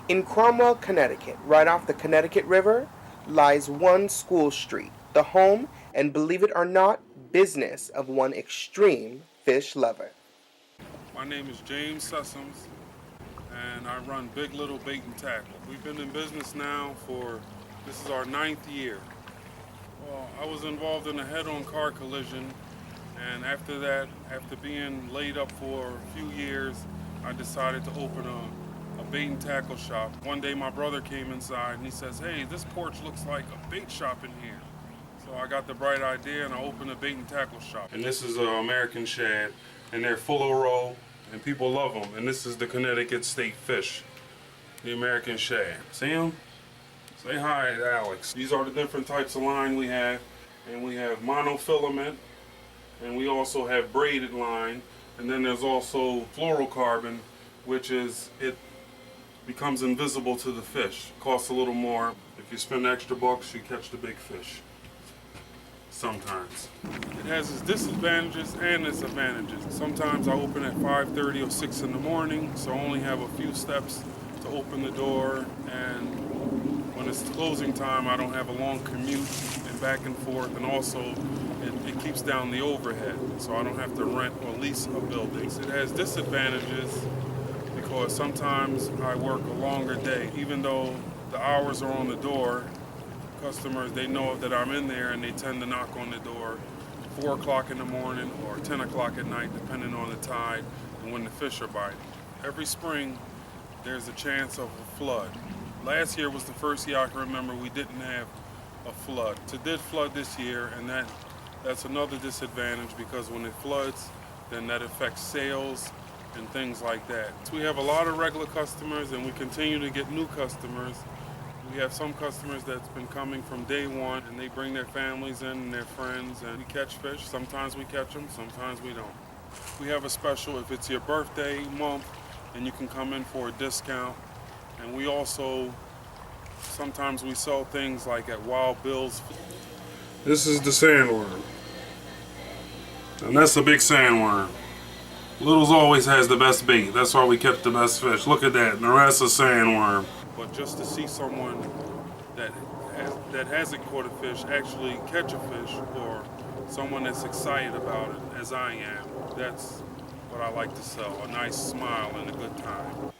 In Cromwell, Connecticut, right off the Connecticut River, lies one school street, the home and, believe it or not, business of one extreme fish lover. My name is James Sessoms, and I run Big Little Bait and Tackle. We've been in business now for, this is our ninth year. Well, I was involved in a head-on car collision, and after that, after being laid up for a few years, I decided to open a bait and tackle shop. One day my brother came inside and he says, "Hey, this porch looks like a bait shop in here." So I got the bright idea and I opened a bait and tackle shop. And this is American shad, and they're full of roe, and people love them. And this is the Connecticut state fish, the American shad. See them? Say hi to Alex. These are the different types of line we have, and we have monofilament, and we also have braided line, and then there's also fluorocarbon, which is, it becomes invisible to the fish. Costs a little more. If you spend extra bucks, you catch the big fish. Sometimes. It has its disadvantages and its advantages. Sometimes I open at 5:30 or 6 in the morning, so I only have a few steps to open the door, and when it's closing time, I don't have a long commute and back and forth, and also it keeps down the overhead, so I don't have to rent or lease a building. It has disadvantages because sometimes I work a longer day. Even though the hours are on the door, customers, they know that I'm in there, and they tend to knock on the door 4 o'clock in the morning or 10 o'clock at night, depending on the tide and when the fish are biting. Every spring, there's a chance of a flood. Last year was the first year I can remember we didn't have a flood. It did flood this year, and that's another disadvantage, because when it floods, then that affects sales and things like that. So we have a lot of regular customers, and we continue to get new customers. We have some customers that's been coming from day one, and they bring their families in and their friends, and we catch fish. Sometimes we catch them, sometimes we don't. We have a special if it's your birthday month, and you can come in for a discount. And we also, sometimes we sell things like at Wild Bill's. This is the sandworm, and that's a big sandworm. Littles always has the best bait. That's why we kept the best fish. Look at that, and the rest is sandworm. But just to see someone that hasn't caught a fish actually catch a fish, or someone that's excited about it, as I am, that's what I like to sell. A nice smile and a good time.